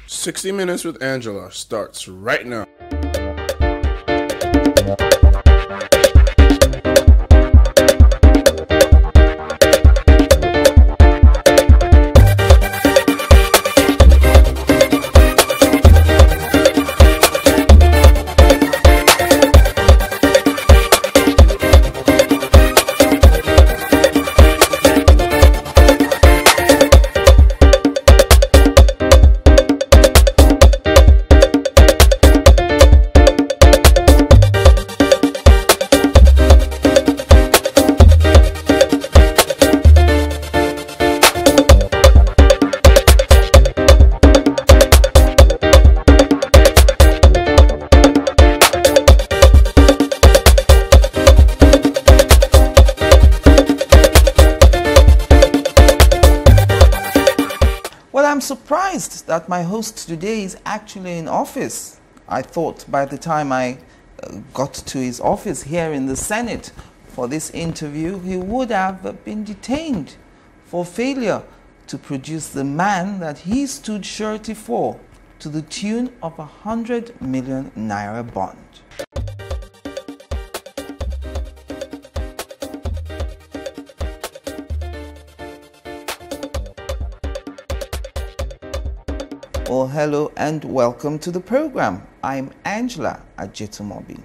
60 Minutes with Angela starts right now. I'm surprised that my host today is actually in office. I thought by the time I got to his office here in the Senate for this interview, he would have been detained for failure to produce the man that he stood surety for to the tune of 100 million naira bond. Well, hello and welcome to the program. I'm Angela Ajitumobi.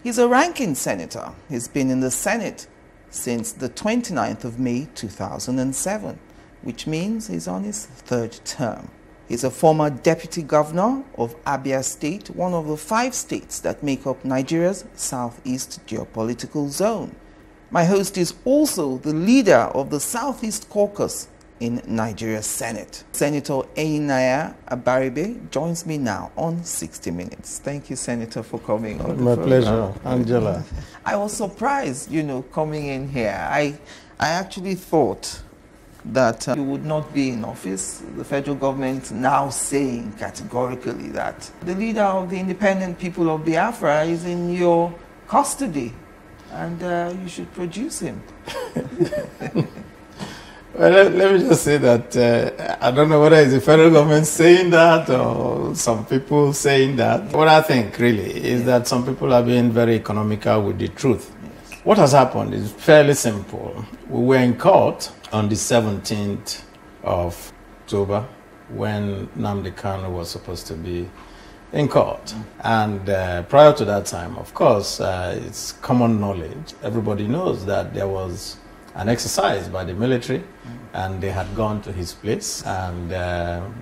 He's a ranking senator. He's been in the Senate since the 29th of May 2007, which means he's on his third term. He's a former deputy governor of Abia State, one of the 5 states that make up Nigeria's southeast geopolitical zone. My host is also the leader of the Southeast Caucus in Nigeria's Senate. Senator Enyinnaya joins me now on 60 Minutes. Thank you, Senator, for coming on My the pleasure, Angela. I was surprised, coming in here. I actually thought that you would not be in office. The federal government now saying categorically that the leader of the independent people of Biafra is in your custody and you should produce him. Well, let me just say that I don't know whether it's the federal government saying that or some people saying that. What I think really is that some people are being very economical with the truth. Yes. What has happened is fairly simple. We were in court on the 17th of October when Nnamdi Kanu was supposed to be in court. And prior to that time, of course, it's common knowledge. Everybody knows that there was an exercise by the military, and they had gone to his place. And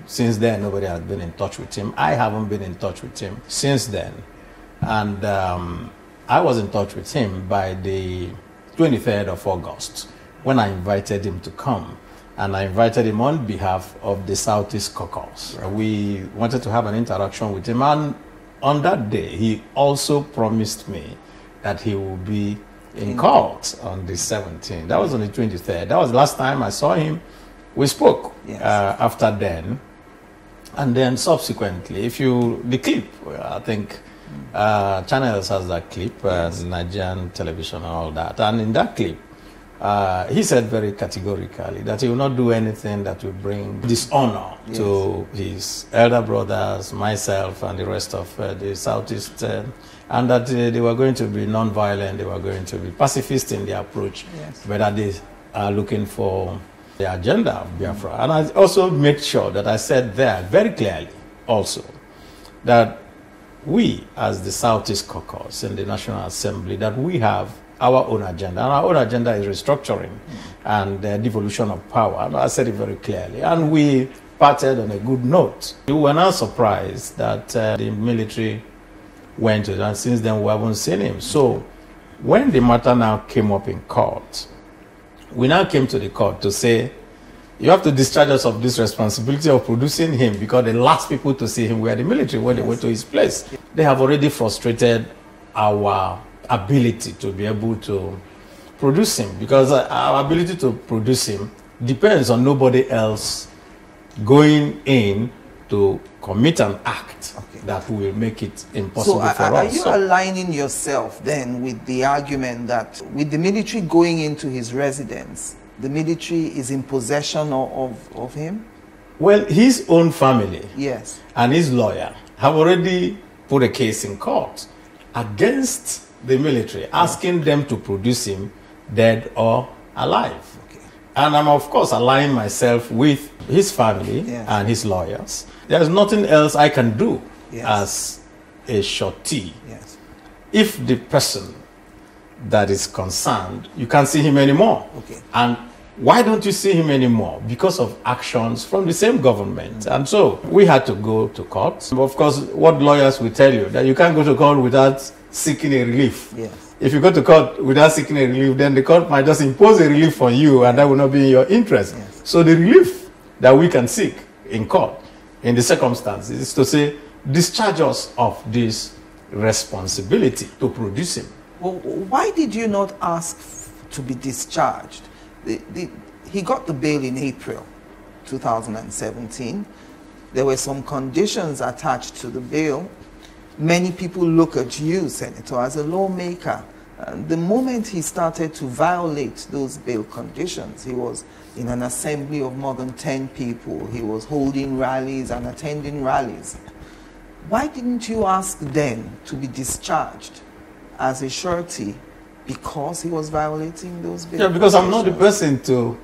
since then, nobody has been in touch with him. I haven't been in touch with him since then. And I was in touch with him by the 23rd of August, when I invited him to come. And I invited him on behalf of the Southeast Caucus. We wanted to have an interaction with him. And on that day, he also promised me that he will be in court on the 17th. That was on the 23rd. That was the last time I saw him. We spoke after then. And then subsequently, the clip, I think Channels has that clip, Nigerian television and all that. And in that clip, he said very categorically that he will not do anything that will bring dishonor to his elder brothers, myself, and the rest of the Southeast, and that they were going to be non-violent, they were going to be pacifist in their approach, but that they are looking for the agenda of Biafra. And I also made sure that I said there very clearly also that we, as the Southeast Caucus in the National Assembly, that we have our own agenda, and our own agenda is restructuring and devolution of power. And I said it very clearly, and we parted on a good note. We were not surprised that the military went to it, and since then we haven't seen him. So when the matter now came up in court, we now came to the court to say, you have to discharge us of this responsibility of producing him, because the last people to see him were the military when they went to his place. They have already frustrated our ability to be able to produce him, because our ability to produce him depends on nobody else going in to commit an act that will make it impossible for us. Are you aligning yourself then with the argument that with the military going into his residence, the military is in possession of him? Well, his own family Yes. and his lawyer have already put a case in court against the military, asking them to produce him dead or alive. Okay. And I'm, of course, aligning myself with his family Yes. and his lawyers. There's nothing else I can do Yes. as a shortee. Yes. If the person that is concerned, you can't see him anymore. Okay. And why don't you see him anymore? Because of actions from the same government. And so we had to go to court. Of course, what lawyers will tell you, that you can't go to court without seeking a relief. Yes. If you go to court without seeking a relief, then the court might just impose a relief on you, and that will not be in your interest. Yes. So the relief that we can seek in court, in the circumstances, is to say, discharge us of this responsibility to produce him. Well, why did you not ask to be discharged? He got the bail in April 2017. There were some conditions attached to the bail. Many people look at you, Senator, as a lawmaker. The moment he started to violate those bail conditions, he was in an assembly of more than 10 people. He was holding rallies and attending rallies. Why didn't you ask then to be discharged as a surety because he was violating those bail conditions? Because I'm not the person to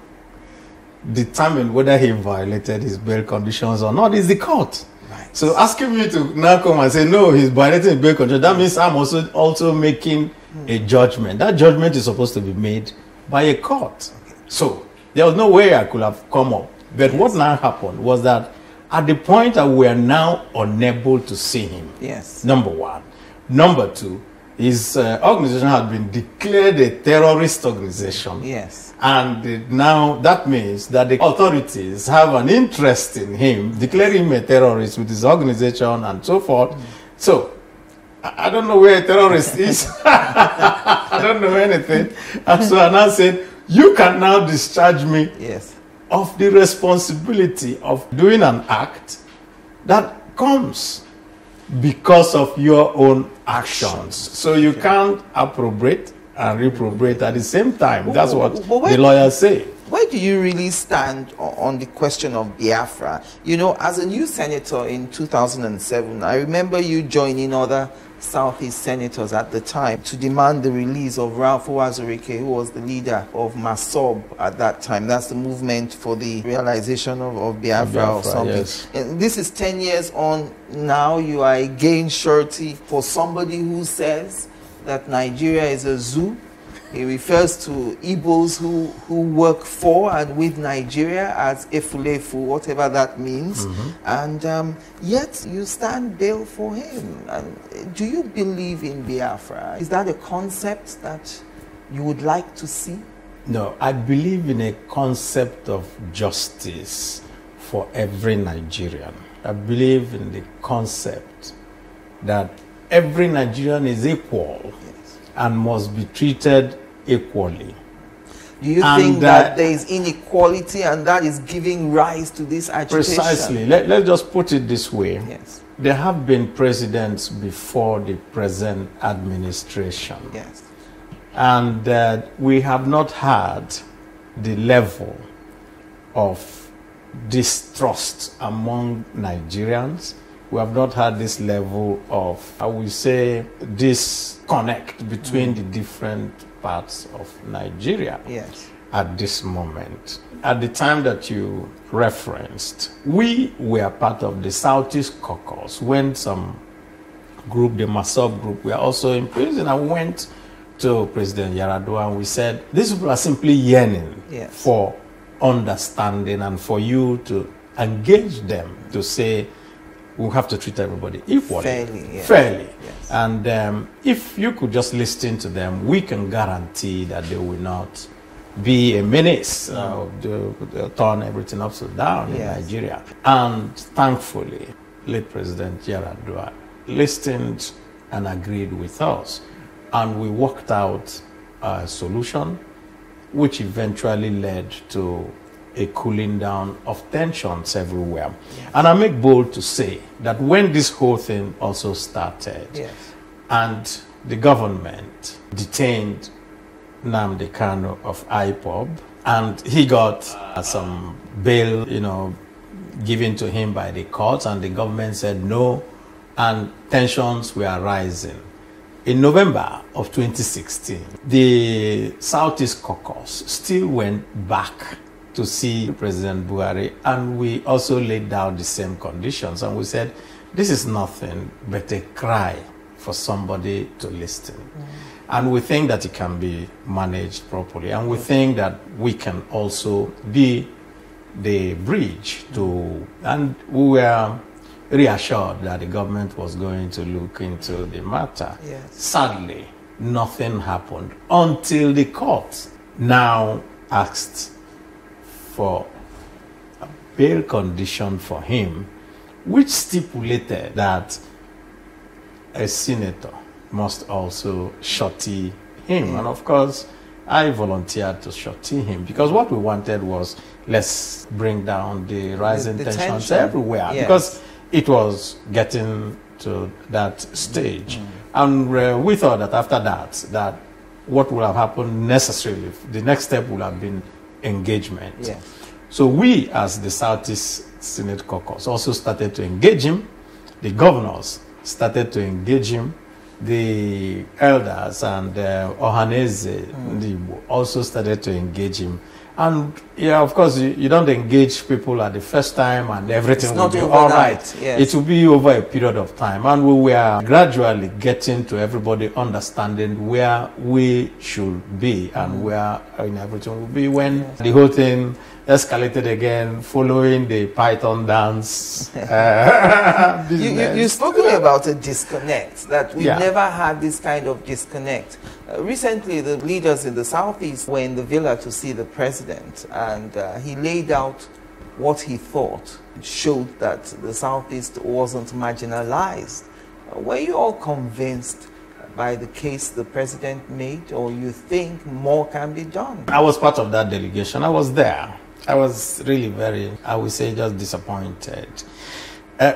determine whether he violated his bail conditions or not. It's the court. Right. So asking me to now come and say, no, he's violating his bail conditions, that means I'm also making a judgment. That judgment is supposed to be made by a court. Okay. So there was no way I could have come up. But what now happened was that at the point that we are now unable to see him, Yes. number one. Number two, his organization had been declared a terrorist organization. Yes. And now that means that the authorities have an interest in him, declaring him a terrorist with his organization and so forth. So, I don't know where a terrorist is. I don't know anything. And so I now said, you can now discharge me Yes. of the responsibility of doing an act that comes because of your own actions. So you can't appropriate and reprobate at the same time. That's what the lawyers say. Where do you really stand on the question of Biafra? You know, as a new senator in 2007, I remember you joining other Southeast senators at the time to demand the release of Ralph Wazirike, who was the leader of MASOB at that time. That's the movement for the realization of Biafra or something. Yes. And this is 10 years on now. You are again surety for somebody who says that Nigeria is a zoo. He refers to Igbos who work for and with Nigeria as Efulefu, whatever that means. And yet you stand bail for him. And do you believe in Biafra? Is that a concept that you would like to see? No, I believe in a concept of justice for every Nigerian. I believe in the concept that every Nigerian is equal and must be treated equally. Do you think that there is inequality and that is giving rise to this agitation? Precisely. Let's just put it this way. Yes. There have been presidents before the present administration. Yes. And we have not had the level of distrust among Nigerians. We have not had this level of, I will say, disconnect between the different parts of Nigeria at this moment. At the time that you referenced, we were part of the Southeast Caucus when some group, the MASOB group, were also in prison. I went to President Yar'Adua and we said, these people are simply yearning for understanding and for you to engage them to say, we have to treat everybody equally. Fairly. Yes. And if you could just listen to them, we can guarantee that they will not be a menace, they'll turn everything upside down in Nigeria. And thankfully, late President Yar'Adua listened and agreed with us. And we worked out a solution which eventually led to a cooling down of tensions everywhere. And I make bold to say that when this whole thing also started, and the government detained Nnamdi Kanu of IPOB, and he got some bail, given to him by the courts, and the government said no, and tensions were rising. In November of 2016, the Southeast Caucus still went back to see President Buhari, and we also laid down the same conditions, and we said, this is nothing but a cry for somebody to listen. And we think that it can be managed properly, and we think that we can also be the bridge to, and we were reassured that the government was going to look into the matter. Yes. Sadly, nothing happened until the court now asked for a bail condition for him, which stipulated that a senator must also shorty him. And of course, I volunteered to shorty him because what we wanted was, let's bring down the rising The tensions tension. everywhere. Yes. Because it was getting to that stage. And we thought that after that what would have happened necessarily, the next step would have been engagement. Yes. So we, as the Southeast Senate Caucus, also started to engage him. The governors started to engage him. The elders and Ohaneze Ndigbo also started to engage him. And yeah, of course, you don't engage people at the first time and everything will be all right. Yes. It will be over a period of time. And we were gradually getting to everybody understanding where we should be and where everything will be when the whole thing escalated again, following the Python dance business. You spoke to me about a disconnect, that we've Yeah. never had this kind of disconnect. Recently, the leaders in the Southeast were in the villa to see the president, and he laid out what he thought. It showed that the Southeast wasn't marginalized. Were you all convinced by the case the president made, or you think more can be done? I was part of that delegation. I was there. I was really very, I would say, just disappointed.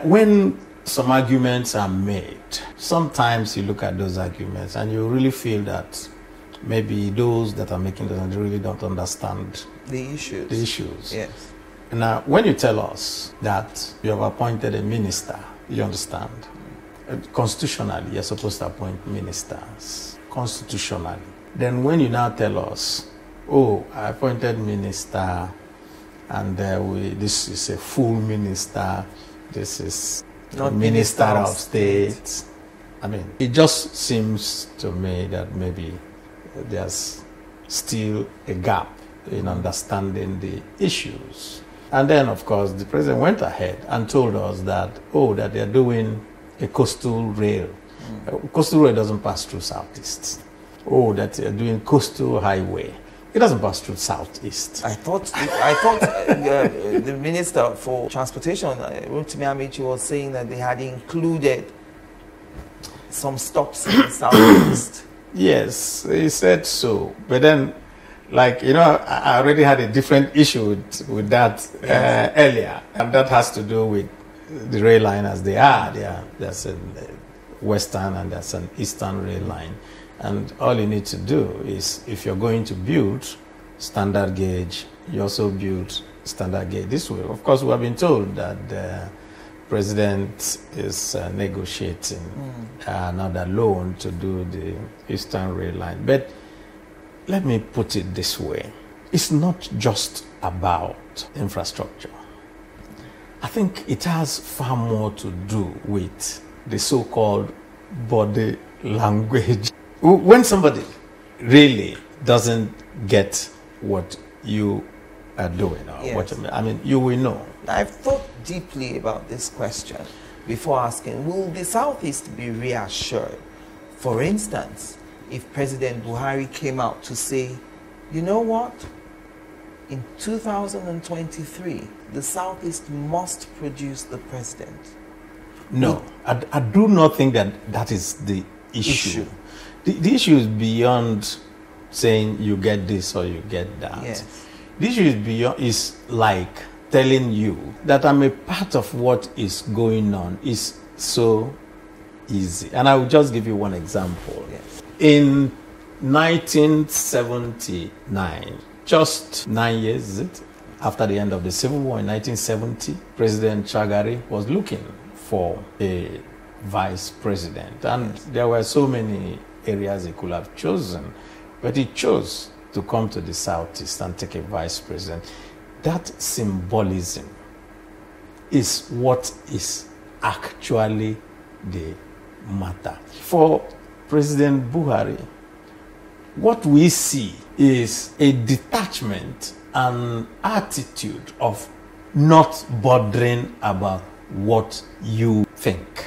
When some arguments are made, sometimes you look at those arguments and you really feel that maybe those that are making them really don't understand The issues. the issues. Yes. Now, when you tell us that you have appointed a minister, you understand, constitutionally, you're supposed to appoint ministers, constitutionally. Then when you now tell us, oh, I appointed minister, and this is a full minister, this is Not minister of state. state. I mean, it just seems to me that maybe there's still a gap in understanding the issues. And then, of course, the president went ahead and told us that, that they're doing a coastal rail. Coastal rail doesn't pass through Southeast. That they're doing coastal highway. It doesn't pass through Southeast. I thought the Minister for Transportation, Rotimi Amici, was saying that they had included some stops in the Southeast. Yes, he said so. But then, I already had a different issue with that earlier. And that has to do with the rail line as they are. There's a western and there's an eastern rail line. And all you need to do is, if you're going to build standard gauge, you also build standard gauge this way. Of course, we have been told that the president is negotiating another loan to do the eastern rail line. But let me put it this way. It's not just about infrastructure. I think it has far more to do with the so-called body language. When somebody really doesn't get what you are doing, or Yes. you will know. I've thought deeply about this question before asking, will the Southeast be reassured? For instance, if President Buhari came out to say, you know what? In 2023, the Southeast must produce the president. No, I do not think that is the issue. The issue is beyond saying you get this or you get that. Yes. The issue is like telling you that I'm a part of what is going on is so easy. And I will just give you one example. Yes. In 1979, just 9 years, is it, After the end of the Civil War in 1970, President Chagari was looking for a vice president. And there were so many areas he could have chosen, but he chose to come to the Southeast and take a vice president. That symbolism is what is actually the matter. For President Buhari, what we see is a detachment and attitude of not bothering about what you think.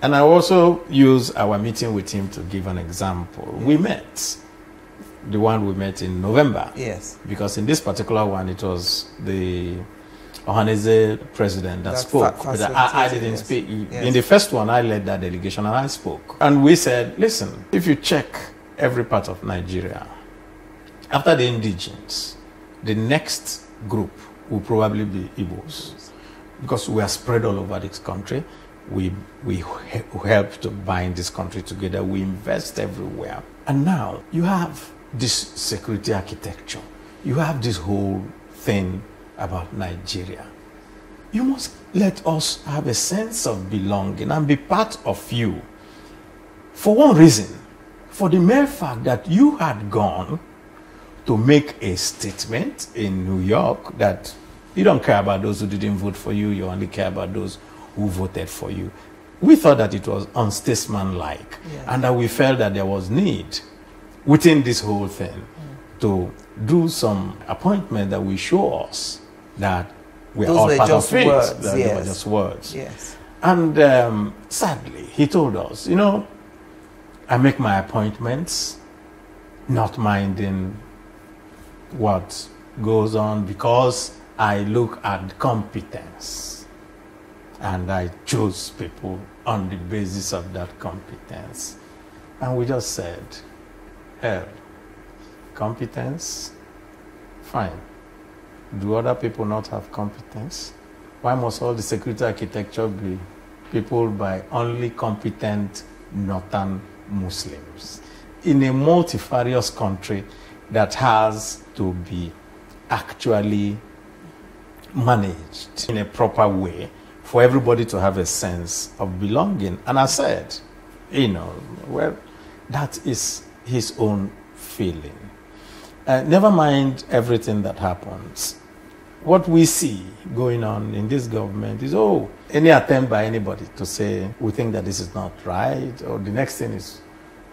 And I also use our meeting with him to give an example. We met, the one we met in November. Yes. Because in this particular one, it was the Ohaneze president that spoke. But I didn't speak. Yes. In the first one, I led that delegation and I spoke. And we said, listen, if you check every part of Nigeria, after the indigenes, the next group will probably be Igbos. Because we are spread all over this country. We help to bind this country together. We invest everywhere. And now you have this security architecture. You have this whole thing about Nigeria. You must let us have a sense of belonging and be part of you. For one reason, for the mere fact that you had gone to make a statement in New York that you don't care about those who didn't vote for you, you only care about those who voted for you. We thought that it was unstatesmanlike, and that we felt that there was need within this whole thing to do some appointment that will show us that we are all part of it. Words, that they were just words. Yes. And sadly, he told us, you know, I make my appointments not minding what goes on because I look at competence. And I chose people on the basis of that competence. And we just said, hell, competence, fine. Do other people not have competence? Why must all the security architecture be peopled by only competent northern Muslims? In a multifarious country that has to be actually managed in a proper way for everybody to have a sense of belonging. And I said, you know, well, that is his own feeling. Never mind everything that happens. What we see going on in this government is, any attempt by anybody to say, we think that this is not right, or the next thing is,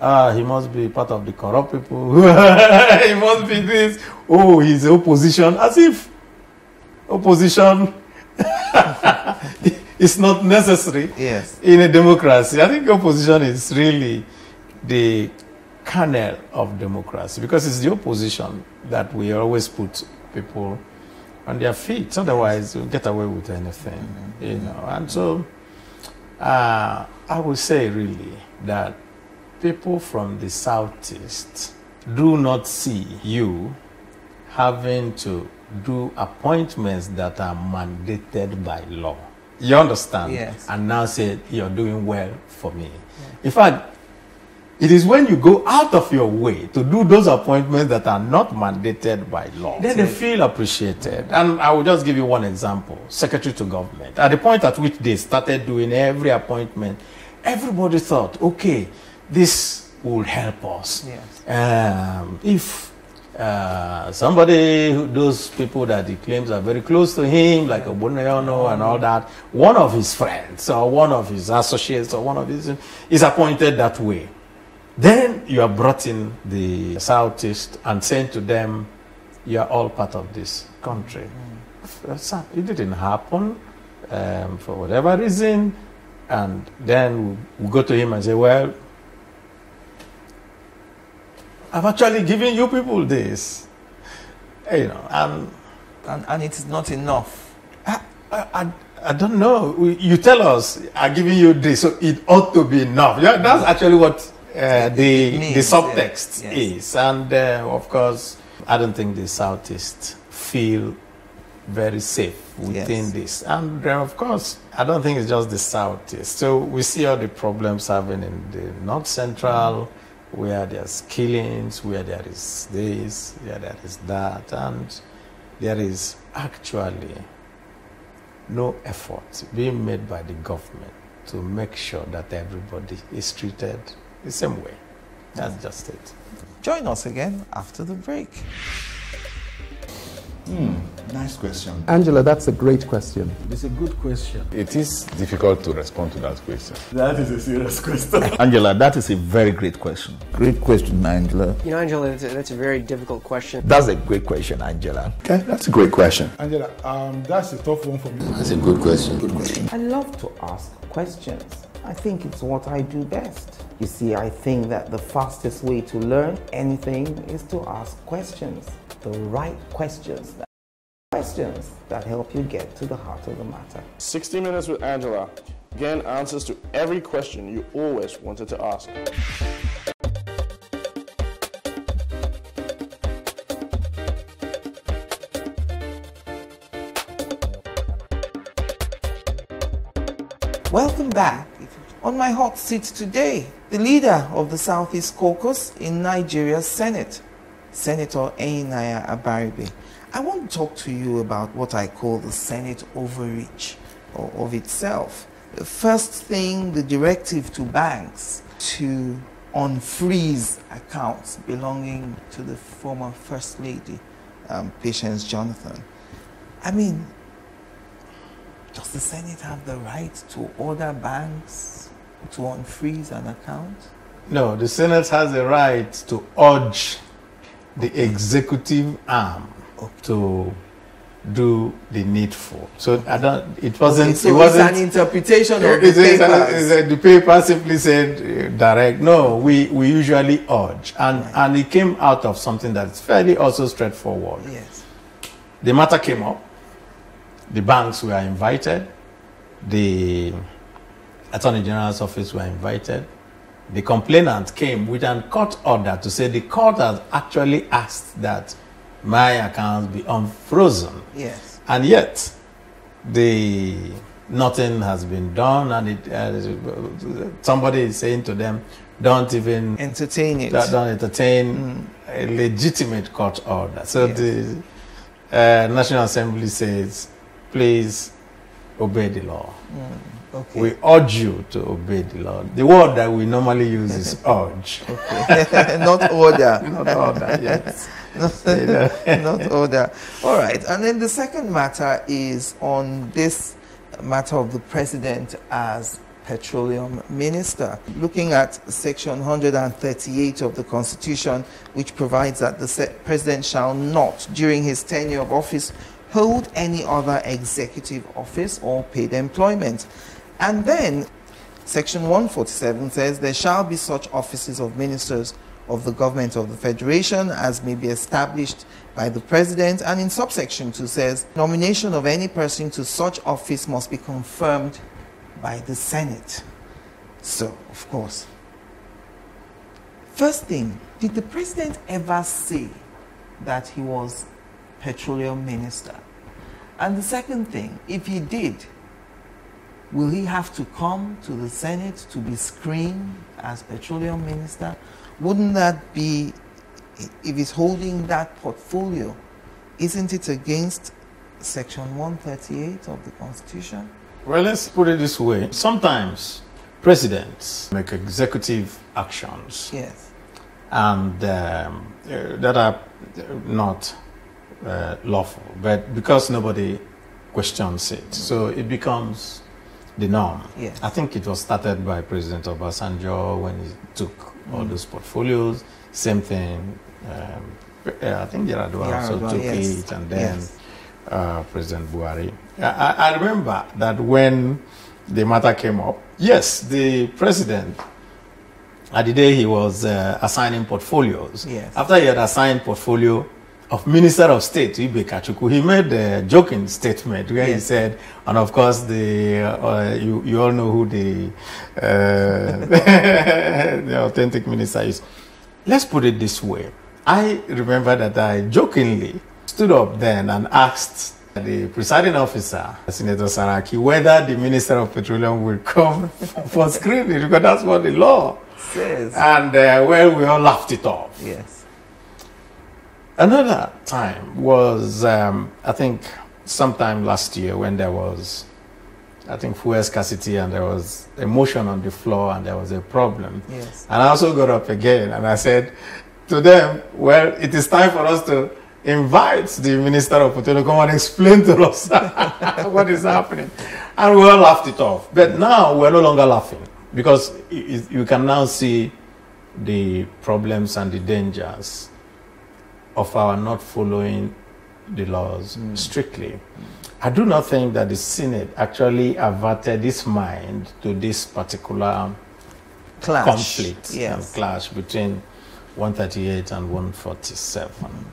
he must be part of the corrupt people, he must be this, he's opposition, as if opposition is not necessary in a democracy. I think opposition is really the kernel of democracy, because it's the opposition that we always put people on their feet. Otherwise, we'll get away with anything, you know. And so, I would say really that people from the Southeast do not see you having to do appointments that are mandated by law. You understand? Yes. And now say, you're doing well for me. In fact, it is when you go out of your way to do those appointments that are not mandated by law, then they feel appreciated. And I will just give you one example. Secretary to government. At the point at which they started doing every appointment, everybody thought, okay, this will help us. Yes. If somebody, those people that he claims are very close to him, like Obonoyono and all that, one of his friends or one of his associates or one of his is appointed that way. Then you are brought in the Southeast and saying to them, you are all part of this country. It didn't happen for whatever reason. And then we go to him and say, well, I've actually given you people this. You know, and it is not enough. I don't know. You tell us, I'm giving you this, so it ought to be enough. Yeah, that's actually what the subtext is. And of course, I don't think the Southeast feel very safe within this. And of course, I don't think it's just the Southeast. So we see all the problems happening in the North Central, where there's killings, where there is this, where there is that. And there is actually no effort being made by the government to make sure that everybody is treated the same way. That's just it. Join us again after the break. Nice question. Angela, that's a great question. It's a good question. It is difficult to respond to that question. That is a serious question. Angela, that is a very great question. Great question, Angela. You know, Angela, that's a very difficult question. That's a great question, Angela. Okay, that's a great question. Angela, that's a tough one for me. That's a good question. Good question. I love to ask questions. I think it's what I do best. You see, I think that the fastest way to learn anything is to ask questions. The right questions that help you get to the heart of the matter. 60 Minutes with Angela. Gain answers to every question you always wanted to ask. Welcome back. On my hot seat today, the leader of the Southeast Caucus in Nigeria's Senate, Senator Enyinnaya. I want to talk to you about what I call the Senate overreach of itself. The first thing, the directive to banks to unfreeze accounts belonging to the former First Lady, Patience Jonathan. I mean, does the Senate have the right to order banks to unfreeze an account? No, the Senate has the right to urge the executive arm to do the needful. So I don't. It wasn't. So it wasn't it's an interpretation of the papers. The paper simply said direct. No, we usually urge, and it came out of something that's fairly also straightforward. Yes. The matter came up. The banks were invited. The Attorney General's office were invited. The complainant came with a court order to say the court has actually asked that my accounts be unfrozen. Yes. And yet, nothing has been done, and somebody is saying to them, don't even entertain it. Don't entertain a legitimate court order. So yes. The National Assembly says, please obey the law. Okay. We urge you to obey the law. The word that we normally use is urge. Okay. Not order. Not order, yes. Not order. All right. And then the second matter is on this matter of the president as petroleum minister. Looking at section 138 of the Constitution, which provides that the president shall not, during his tenure of office, hold any other executive office or paid employment. And then section 147 says there shall be such offices of ministers of the government of the Federation as may be established by the president. And in subsection 2 says nomination of any person to such office must be confirmed by the Senate. So, of course, first thing, did the president ever say that he was petroleum minister? And the second thing, if he did, will he have to come to the Senate to be screened as petroleum minister? Wouldn't that be, if he's holding that portfolio, isn't it against section 138 of the Constitution? Well, let's put it this way. Sometimes presidents make executive actions, Yes. and that are not lawful, but because nobody questions it, so it becomes the norm. Yes. I think it was started by President Obasanjo when he took all those portfolios. Same thing. I think Yar'Adua also took it, and then President Buhari. I remember that when the matter came up, yes, the president, at the day he was assigning portfolios, yes. After he had assigned portfolio of Minister of State to Ibe Kachuku, he made a joking statement where he said, and of course, you all know who the authentic minister is. Let's put it this way. I remember that I jokingly stood up then and asked the presiding officer, Senator Saraki, whether the Minister of Petroleum will come for screening, because that's what the law says. And well, we all laughed it off. Yes. Another time was, I think, sometime last year when there was, I think, fuel scarcity and there was a motion on the floor and there was a problem. Yes. And I also got up again and I said to them, well, it is time for us to invite the Minister of Petroleum to come and explain to us what is happening. And we all laughed it off. But now we're no longer laughing because you can now see the problems and the dangers of our not following the laws strictly. I do not think that the Senate actually averted its mind to this particular conflict and clash between 138 and 147.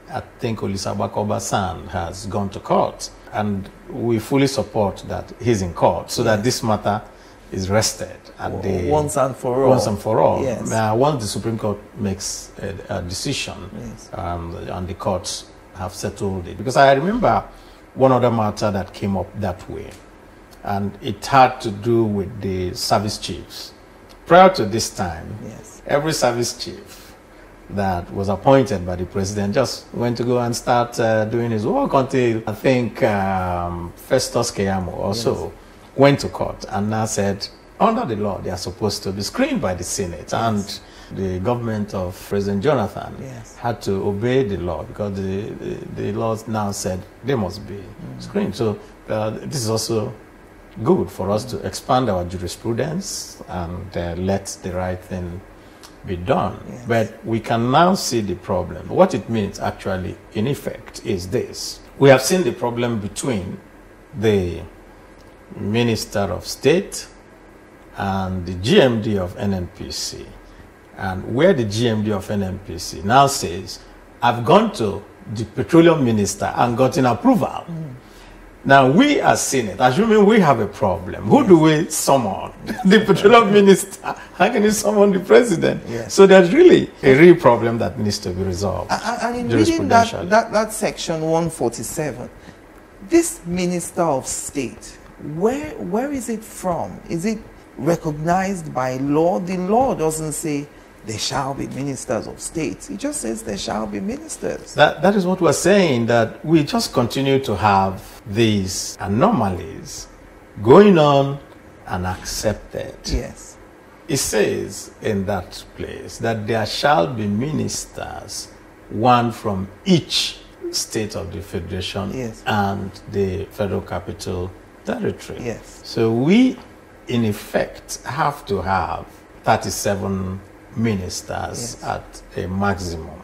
I think Olisabak Obasan has gone to court, and we fully support that he's in court so that this matter is rested at the once and for all. Once and for all. Yes. Once the Supreme Court makes a decision, Yes. And the courts have settled it. Because I remember one other matter that came up that way, and it had to do with the service chiefs. Prior to this time, Yes. every service chief that was appointed by the president just went to go and start doing his work until I think Festus Keyamo also went to court and now said, under the law, they are supposed to be screened by the Senate. And the government of President Jonathan had to obey the law because the laws now said they must be screened. So this is also good for us to expand our jurisprudence and let the right thing be done. Yes. But we can now see the problem. What it means actually, in effect, is this. We have seen the problem between the Minister of State and the GMD of NNPC, and where the GMD of NNPC now says, I've gone to the petroleum minister and gotten approval. Now we as Senate, assuming we have a problem, who do we summon? The petroleum minister. How can you summon the president? Yes. So there's really a real problem that needs to be resolved. And in reading that section 147, this Minister of State, where is it from? Is it recognized by law? The law doesn't say there shall be ministers of state. It just says there shall be ministers. That is what we're saying, that we just continue to have these anomalies going on and accepted. Yes. It says in that place that there shall be ministers, one from each state of the Federation and the Federal Capital Territory. Yes. So we, in effect, have to have 37 ministers at a maximum.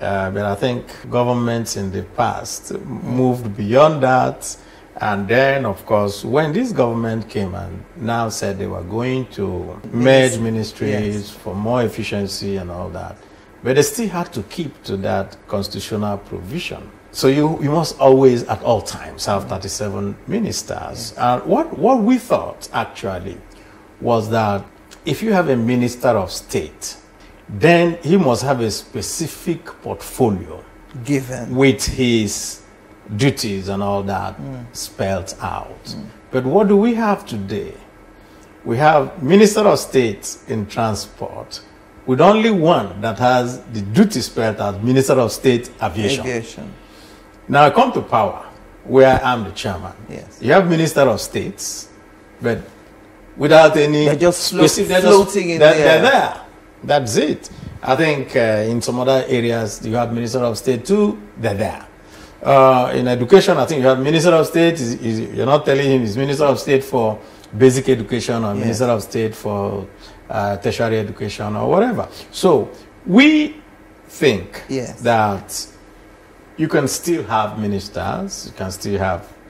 But I think governments in the past moved beyond that. And then, of course, when this government came and now said they were going to merge ministries for more efficiency and all that, but they still had to keep to that constitutional provision. So you must always, at all times, have 37 ministers. And what we thought, actually, was that if you have a minister of state, then he must have a specific portfolio given with his duties and all that spelled out. But what do we have today? We have Minister of State in Transport with only one that has the duty spelled out, Minister of State Aviation. Now I come to power, where I'm the chairman. Yes. You have Minister of States, but without any they're just specific, floating in they're there. there. That's it. I think in some other areas you have Minister of State too, they're there. In education, I think you have Minister of State, you're not telling him he's Minister of State for basic education or Minister of State for tertiary education or whatever. So we think that you can still have ministers, you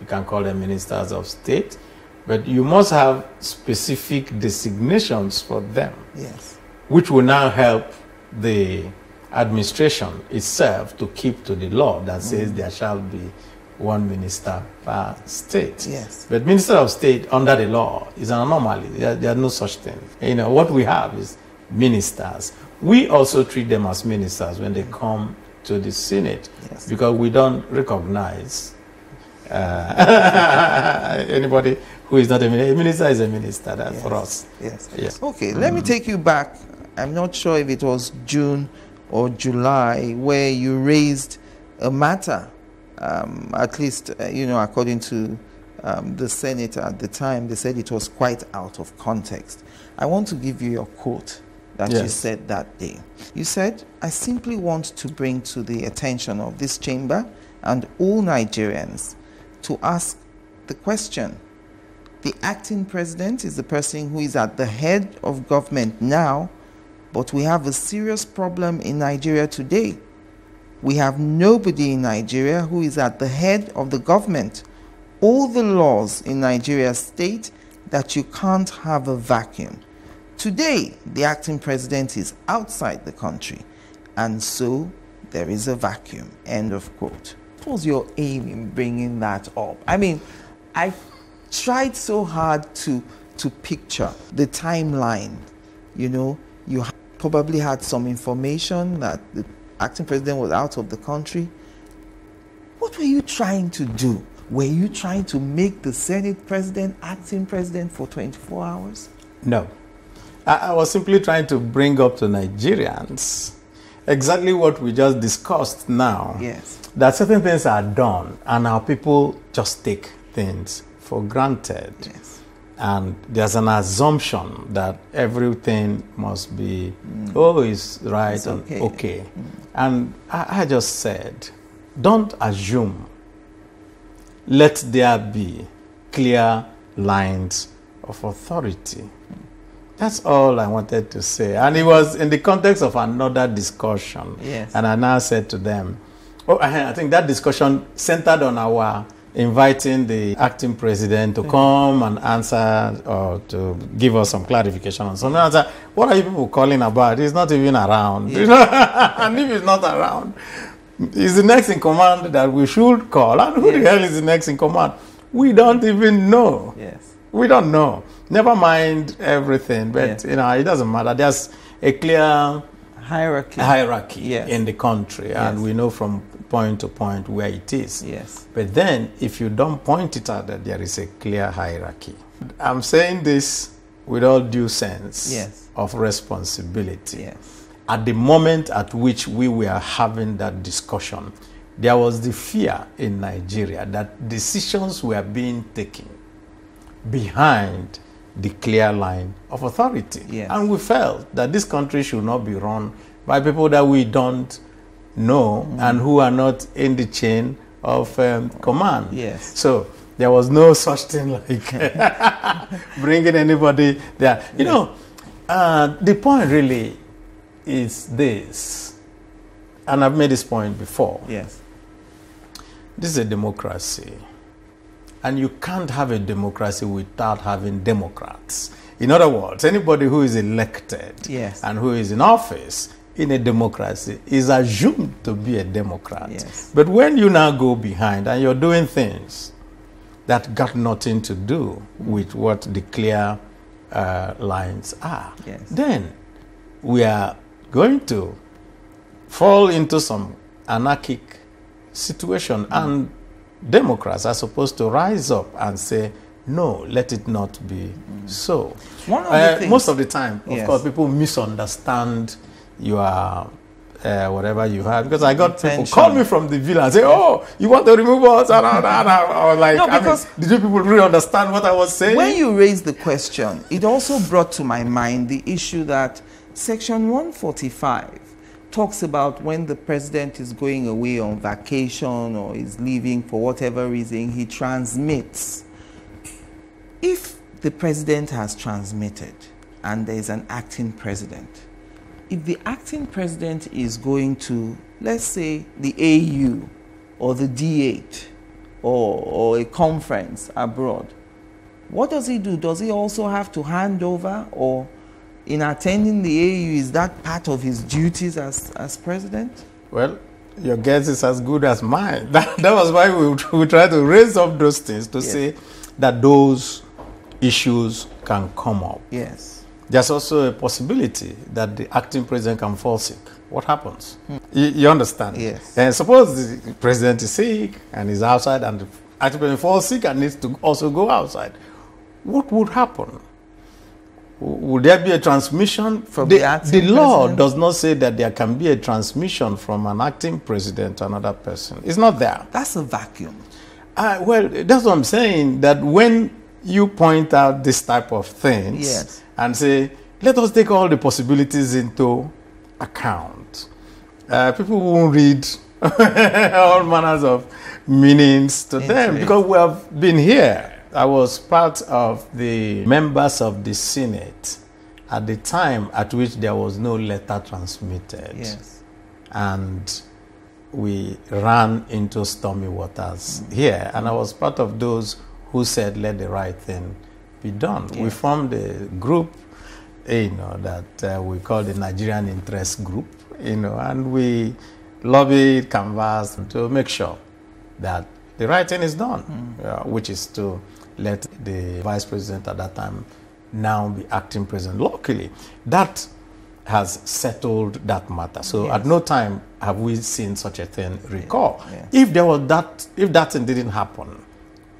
can call them ministers of state, but you must have specific designations for them, which will now help the administration itself to keep to the law that says there shall be one minister per state. Yes. But Minister of State under the law is an anomaly. There are no such thing. You know, what we have is ministers. We also treat them as ministers when they come to the Senate because we don't recognize anybody who is not a minister. A minister is a minister for us. Yes. Okay, let me take you back. I'm not sure if it was June or July, where you raised a matter, at least, according to the senator at the time, they said it was quite out of context. I want to give you your quote that you said that day. You said, "I simply want to bring to the attention of this chamber and all Nigerians to ask the question. The acting president is the person who is at the head of government now, but we have a serious problem in Nigeria today. We have nobody in Nigeria who is at the head of the government. All the laws in Nigeria state that you can't have a vacuum. Today, the acting president is outside the country, and so there is a vacuum." End of quote. What was your aim in bringing that up? I mean, I tried so hard to picture the timeline. You probably had some information that the acting president was out of the country. What were you trying to do? Were you trying to make the Senate president acting president for 24 hours? No. I was simply trying to bring up to Nigerians exactly what we just discussed now. Yes. That certain things are done and our people just take things for granted. Yes. And there's an assumption that everything must be, it's right It's and okay. okay. And I just said, don't assume. Let there be clear lines of authority. That's all I wanted to say. And it was in the context of another discussion. Yes. And I now said to them, I think that discussion centered on our inviting the acting president to come and answer or to give us some clarification on something. I said, what are you people calling about? He's not even around. Yeah. And if he's not around, he's the next in command that we should call. And who the hell is the next in command? We don't even know. Yes. We don't know. Never mind everything, but it doesn't matter. There's a clear hierarchy Yes. in the country, and we know from point to point where it is. Yes. But then, if you don't point it out that there is a clear hierarchy, I'm saying this with all due sense of responsibility. Yes. At the moment at which we were having that discussion, there was the fear in Nigeria that decisions were being taken behind the clear line of authority. Yes. And we felt that this country should not be run by people that we don't know and who are not in the chain of command. Yes. So there was no such thing like bringing anybody there. You know, the point really is this, and I've made this point before. Yes. This is a democracy. And you can't have a democracy without having Democrats. In other words, anybody who is elected and who is in office in a democracy is assumed to be a Democrat. Yes. But when you now go behind and you're doing things that got nothing to do with what the clear lines are, then we are going to fall into some anarchic situation. And Democrats are supposed to rise up and say, no, let it not be so. One of the things, most of the time, of course, people misunderstand your whatever you have. Because I got people call me from the villa and say, oh, you want to remove us? I was like, no, because did you people really understand what I was saying? When you raised the question, it also brought to my mind the issue that Section 145 talks about when the president is going away on vacation or is leaving for whatever reason, he transmits. If the president has transmitted and there is an acting president, if the acting president is going to, let's say, the AU or the D8 or a conference abroad, what does he do? Does he also have to hand over, or in attending the AU, is that part of his duties as president? Well, your guess is as good as mine. That was why we try to raise up those things to say that those issues can come up. Yes. There's also a possibility that the acting president can fall sick. What happens? You understand? Yes. And suppose the president is sick and is outside and the acting president falls sick and needs to also go outside. What would happen? Would there be a transmission? From the acting law president? does not say that there can be a transmission from an acting president to another person. It's not there. That's a vacuum. Well, that's what I'm saying, that when you point out this type of things Yes. and say, let us take all the possibilities into account, people won't read all manners of meanings to them, because we have been here. I was part of the members of the Senate at the time at which there was no letter transmitted. Yes. And we ran into stormy waters here. And I was part of those who said, let the right thing be done. Yes. We formed a group, that we call the Nigerian Interest Group, and we lobbied, canvassed to make sure that the right thing is done, which is to let the vice president at that time now be acting president locally. That has settled that matter. So at no time have we seen such a thing recur. If that thing didn't happen,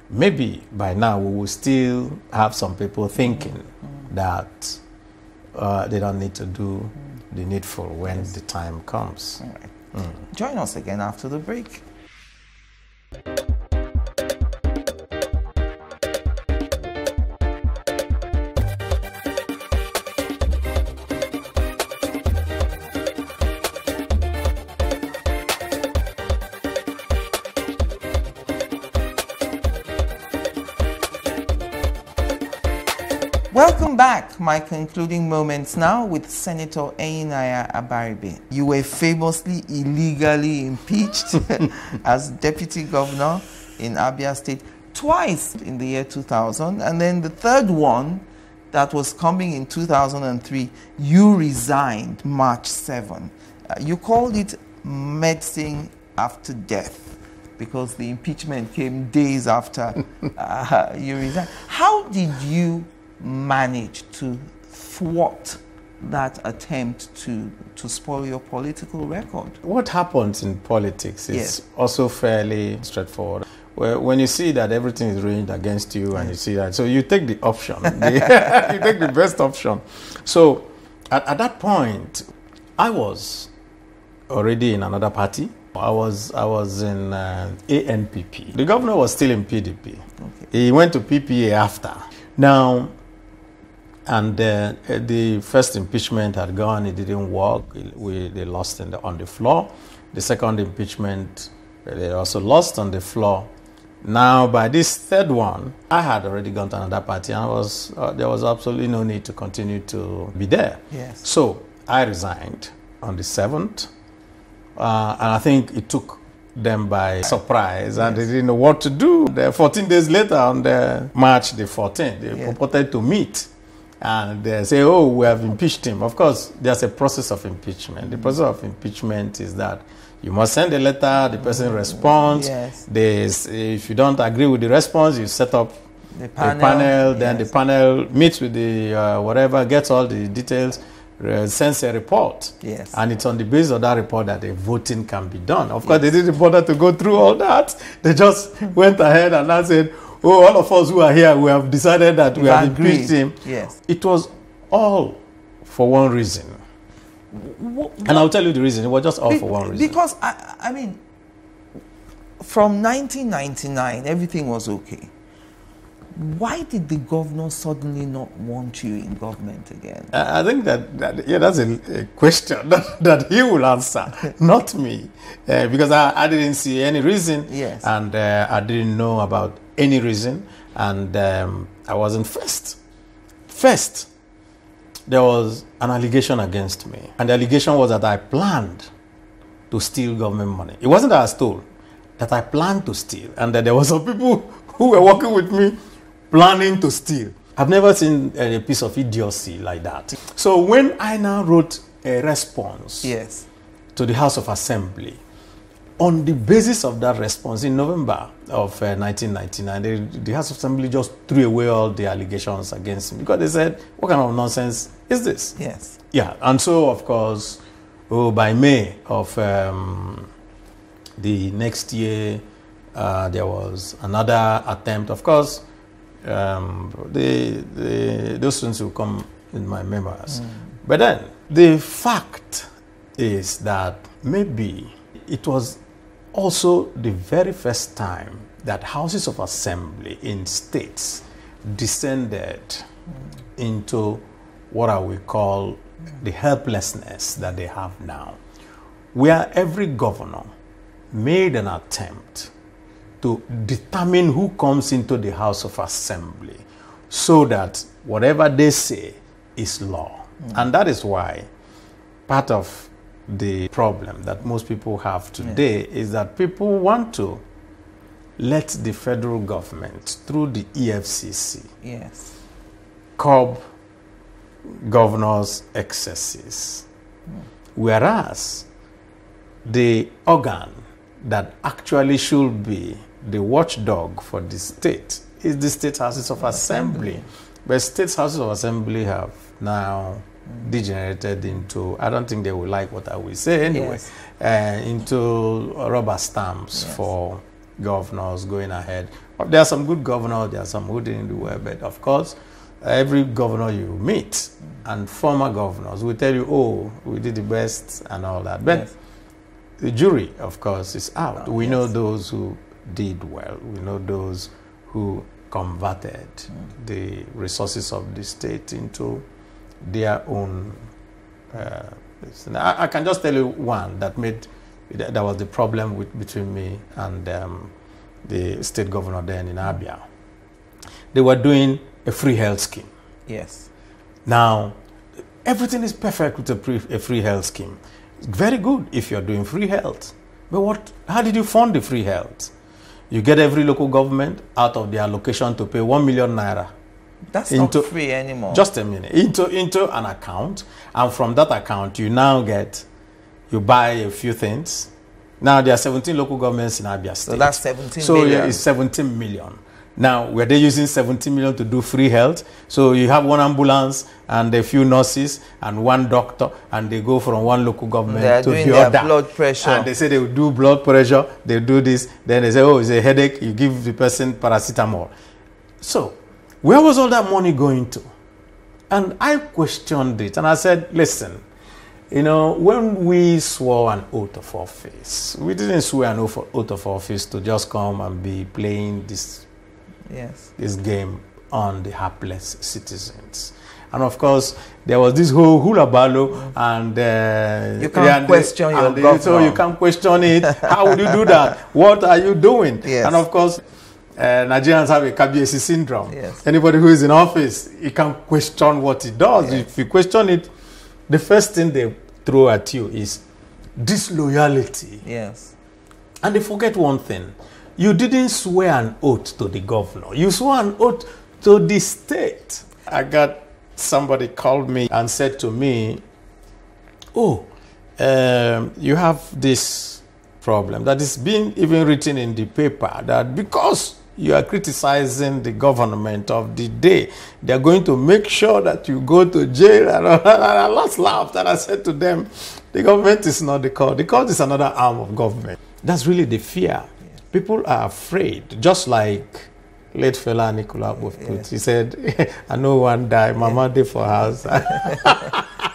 maybe by now we will still have some people thinking that they don't need to do the needful when the time comes. All right. Join us again after the break. Welcome back. My concluding moments now with Senator Enyinnaya Abaribe. You were famously illegally impeached as deputy governor in Abia State twice in the year 2000, and then the third one that was coming in 2003, you resigned March 7. You called it medicine after death because the impeachment came days after you resigned. How did you manage to thwart that attempt to spoil your political record? What happens in politics is also fairly straightforward. When you see that everything is ruined against you, and you see that, so you take the option, you take the best option. So at that point, I was already in another party. I was in ANPP. The governor was still in PDP. Okay. He went to PPA after. Now, and the first impeachment had gone, it didn't work. They lost on the floor. The second impeachment, they also lost on the floor. Now, by this third one, I had already gone to another party, and there was absolutely no need to continue to be there. Yes. So I resigned on the 7th, and I think it took them by surprise, and they didn't know what to do. 14 days later, on March the 14th, they purported to meet. And they say, oh, we have impeached him. Of course, there's a process of impeachment. The process of impeachment is that you must send a letter, the person responds. Yes. If you don't agree with the response, you set up a panel, then the panel meets with the whatever, gets all the details, sends a report. Yes. And it's on the basis of that report that the voting can be done. Of course, they didn't bother to go through all that. They just went ahead and now said, oh, all of us who are here, we have decided that we have impeached him. Yes. It was all for one reason. And I'll tell you the reason. It was just all for one reason. Because, I mean, from 1999, everything was okay. Why did the governor suddenly not want you in government again? I think that's a question that he will answer, not me. Because I didn't see any reason. Yes. And I didn't know about any reason. And I wasn't first. First, there was an allegation against me. And the allegation was that I planned to steal government money. It wasn't that I stole, that I planned to steal. And that there were some people who were working with me planning to steal. I've never seen a piece of idiocy like that. So when I now wrote a response to the House of Assembly, on the basis of that response, in November of 1999, the House of Assembly just threw away all the allegations against me because they said, what kind of nonsense is this? Yes. Yeah, and so, of course, by May of the next year, there was another attempt. Of course, those students will come in my memoirs. But then the fact is that maybe it was also the very first time that houses of assembly in states descended into what I will call the helplessness that they have now, where every governor made an attempt to determine who comes into the House of Assembly so that whatever they say is law. And that is why part of the problem that most people have today is that people want to let the federal government, through the EFCC, curb governors' excesses. Whereas the organ that actually should be the watchdog for the state is the state houses of assembly. But state houses of assembly have now degenerated into, I don't think they will like what I will say anyway, into rubber stamps for governors going ahead. There are some good governors, there are some who didn't do well, but of course, every governor you meet and former governors will tell you, oh, we did the best and all that. But the jury, of course, is out. We know those who did well. We know those who converted the resources of the state into their own. I can just tell you one that was the problem between me and the state governor then in Abia. They were doing a free health scheme. Now, everything is perfect with a free health scheme. Very good if you're doing free health. But how did you fund the free health? You get every local government out of their allocation to pay 1 million naira. That's not free anymore. Just a minute. Into an account. And from that account, you buy a few things. Now, there are 17 local governments in Abia State. So that's 17 million. million. So it's 17 million. Now, were they using 17 million to do free health? So you have one ambulance and a few nurses and one doctor, and they go from one local government to the other. Blood pressure. And they say they will do blood pressure, they do this. Then they say, oh, it's a headache, you give the person paracetamol. So, where was all that money going to? And I questioned it, and I said, listen, you know, when we swore an oath of office, we didn't swear an oath of office to just come and be playing this game on the hapless citizens. And of course, there was this whole hula ballo, and you can't question your government. So you can't question it. How would you do that? What are you doing? And of course, Nigerians have a KBC syndrome. Anybody who is in office, you can't question what he does. If you question it, the first thing they throw at you is disloyalty. And they forget one thing. You didn't swear an oath to the governor. You swore an oath to the state. I got somebody called me and said to me, oh, you have this problem that is being even written in the paper that because you are criticizing the government of the day, they are going to make sure that you go to jail. And I just laughed and I said to them, the government is not the court. The court is another arm of government. That's really the fear. People are afraid, just like late Fela Nicola put. He said, I know one die, Mama day for house.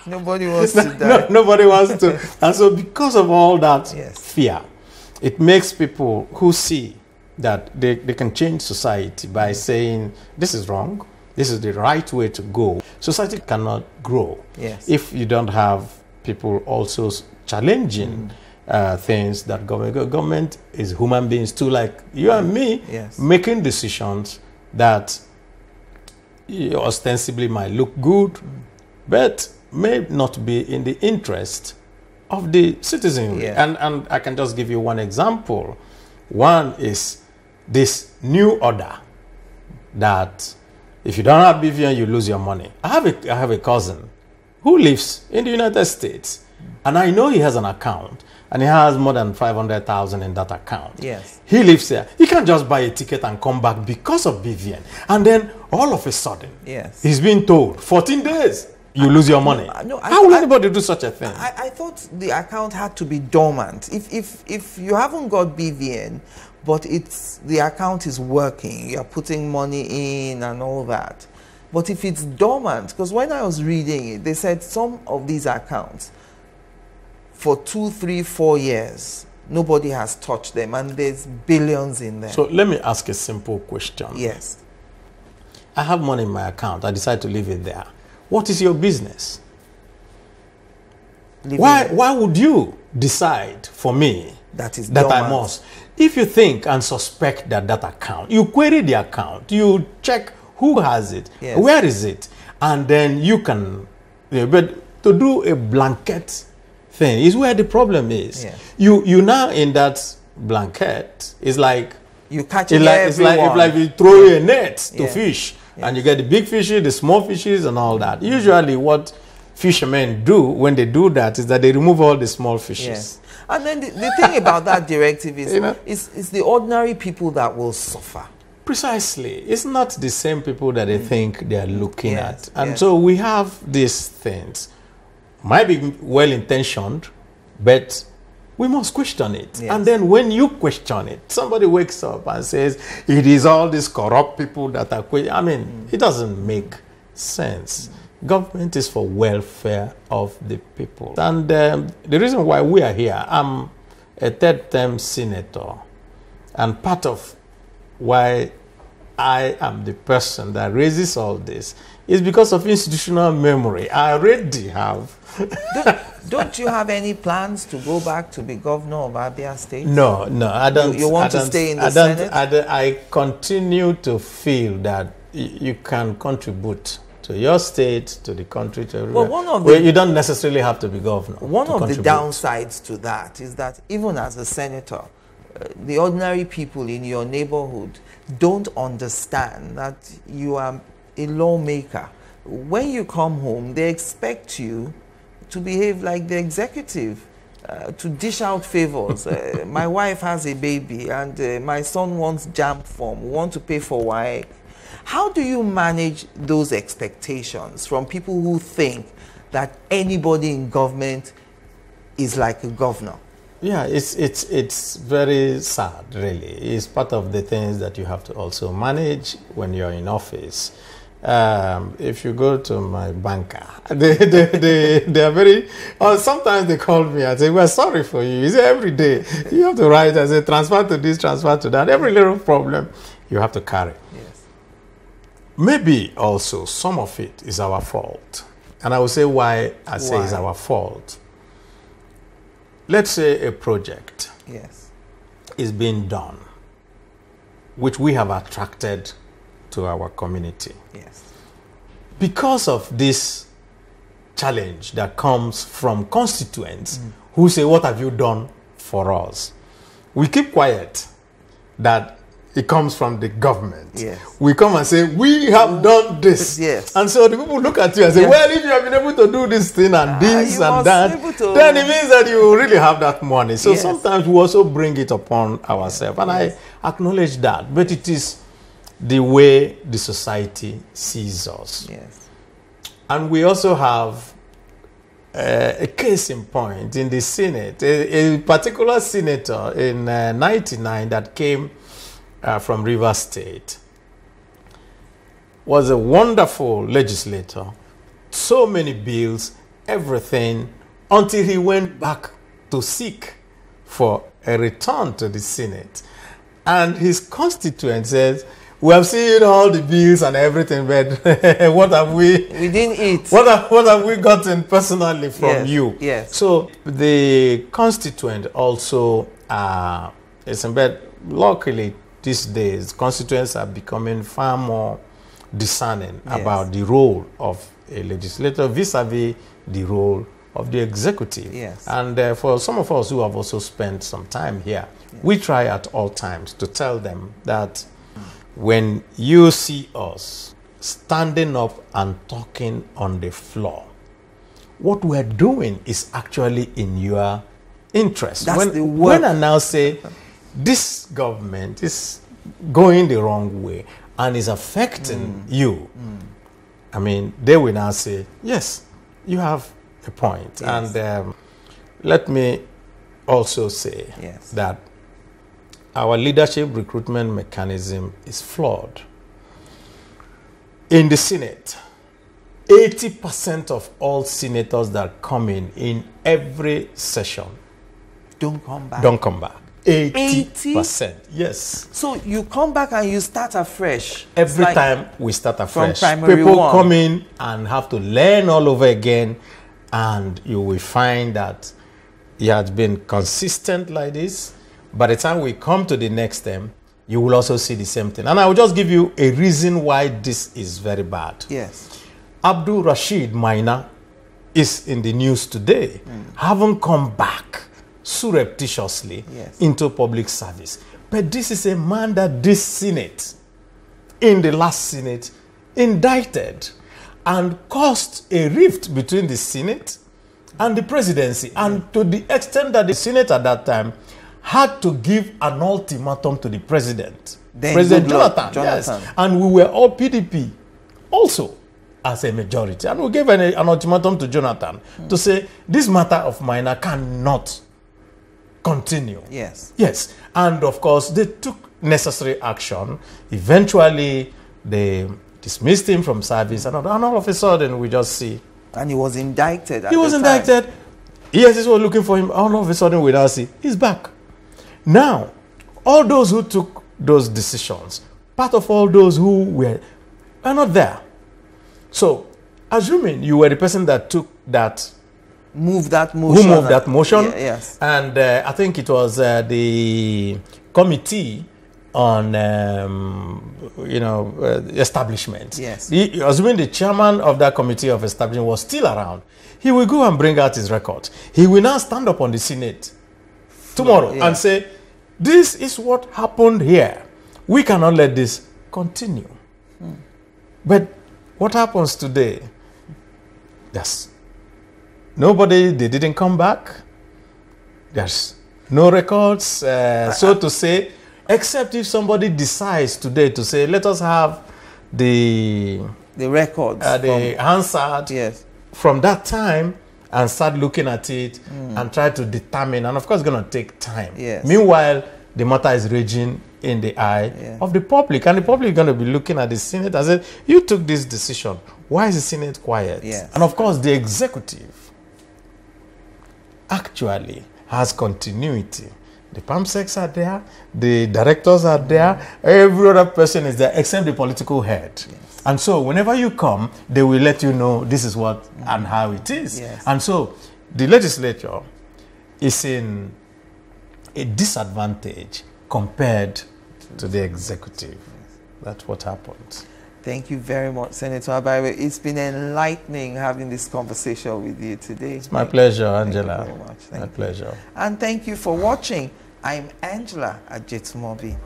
Nobody wants to die. Nobody wants to. And so because of all that fear, it makes people who see that they can change society by saying, this is wrong, this is the right way to go. Society cannot grow if you don't have people also challenging things that government is human beings too, like you and me, making decisions that ostensibly might look good, but may not be in the interest of the citizenry. And I can just give you one example. One is this new order that if you don't have BVN, you lose your money. I have a cousin who lives in the United States, and I know he has an account, and he has more than 500,000 in that account. He lives there. He can't just buy a ticket and come back because of BVN. And then all of a sudden, he's being told, 14 days, you lose your money. How will anybody do such a thing? I thought the account had to be dormant. If you haven't got BVN, but the account is working, you're putting money in and all that, But if it's dormant, because when I was reading it, they said some of these accounts, for 2, 3, 4 years, nobody has touched them, and there's billions in there. So let me ask a simple question. Yes. I have money in my account. I decide to leave it there. What is your business? Why would you decide for me that I must? If you think and suspect that account, you query the account, you check who has it, yes. Where is it, and then you can. But to do a blanket thing is where the problem is. Yes. You now in that blanket is like you catch it's like you throw a net to fish, and you get the big fishes, the small fishes, and all that. Usually, what fishermen do when they do that is that they remove all the small fishes. Yes. And then the thing about that directive is, it's the ordinary people that will suffer. Precisely. It's not the same people that they think they are looking at. And so we have these things. Might be well-intentioned, but we must question it. Yes. And then when you question it, somebody wakes up and says, it is all these corrupt people that are questioning. I mean, it doesn't make sense. Government is for welfare of the people. And the reason why we are here, I'm a third-term senator. And part of why I am the person that raises all this is because of institutional memory. I already have. Don't you have any plans to go back to be governor of Abia State? No, I don't. You want to stay in the Senate? I continue to feel that you can contribute to your state, to the country, to everywhere. Well, you don't necessarily have to be governor. One of the downsides to that is that even as a senator, the ordinary people in your neighborhood don't understand that you are a lawmaker. When you come home, they expect you to behave like the executive, to dish out favors. My wife has a baby, and my son wants JAMB form. We want to pay for WAEC. How do you manage those expectations from people who think that anybody in government is like a governor? Yeah, it's very sad, really. It's part of the things that you have to also manage when you're in office. If you go to my banker, they are very, or sometimes they call me and say, we're sorry for you. You say every day, you have to write and say, transfer to this, transfer to that. Every little problem you have to carry. Yes. Maybe also some of it is our fault. And I will say why I say it's our fault. Let's say a project is being done, which we have attracted to our community. Yes. Because of this challenge that comes from constituents who say, what have you done for us? We keep quiet that it comes from the government. Yes. We come and say, we have done this. Yes. And so the people look at you and say, well, if you have been able to do this thing and this and that, then it means that you really have that money. So sometimes we also bring it upon ourselves. And I acknowledge that. But it is the way the society sees us. Yes. And we also have a case in point in the Senate. A particular senator in 99 that came from Rivers State was a wonderful legislator. So many bills, everything, until he went back to seek for a return to the Senate. And his constituent says, we have seen all the bills and everything, but what have we... We didn't eat. What have we gotten personally from you? Yes. So the constituent also is in bed. Luckily, these days, constituents are becoming far more discerning about the role of a legislator vis-a-vis the role of the executive. Yes. And for some of us who have also spent some time here, we try at all times to tell them that when you see us standing up and talking on the floor, what we're doing is actually in your interest. That's the work. When I now say, this government is going the wrong way and is affecting you, I mean, they will now say, yes, you have a point. Yes. And let me also say that our leadership recruitment mechanism is flawed. in the Senate, 80% of all senators that come in every session Don't come back. don't come back. 80%. Yes. So you come back and you start afresh. Every It's like time we start afresh. primary People one. come in and have to learn all over again, and you will find that he has been consistent like this. By the time we come to the next term, you will also see the same thing. And I will just give you a reason why this is very bad. Yes. Abdul Rashid Maina is in the news today, haven't come back surreptitiously into public service. But this is a man that this Senate, in the last Senate, indicted and caused a rift between the Senate and the presidency. And to the extent that the Senate at that time had to give an ultimatum to the president. Then President Jonathan. Yes. And we were all PDP also as a majority. And we gave an ultimatum to Jonathan to say this matter of minor cannot continue. Yes. Yes. And of course, they took necessary action. Eventually, they dismissed him from service. And all of a sudden, we just see. And he was indicted. He was indicted. ESS was looking for him. All of a sudden, we now see he's back. Now, all those who took those decisions, part of all those who are not there. So, assuming you were the person that took that, moved that motion. Who moved that motion? Yes. And I think it was the committee on, establishment. Yes. Assuming the chairman of that committee of establishment was still around, he will go and bring out his record. He will now stand up on the Senate tomorrow and say, this is what happened here. We cannot let this continue. But what happens today? Yes. Nobody, they didn't come back. There's no records, so to say, except if somebody decides today to say, let us have the records. The answer from that time and start looking at it and try to determine. And of course, it's going to take time. Yes. Meanwhile, the matter is raging in the eye of the public. And the public is going to be looking at the Senate and say, you took this decision. Why is the Senate quiet? Yes. And of course, the executive actually has continuity. The PAMSECs are there, the directors are there, every other person is there except the political head. Yes. And so whenever you come, they will let you know this is what and how it is. Yes. And so the legislature is in a disadvantage compared to the executive. That's what happened. Thank you very much, Senator Abayiwe. It's been enlightening having this conversation with you today. It's my pleasure, Angela. Thank you very much. My pleasure. And thank you for watching. I'm Angela Ajitumobi.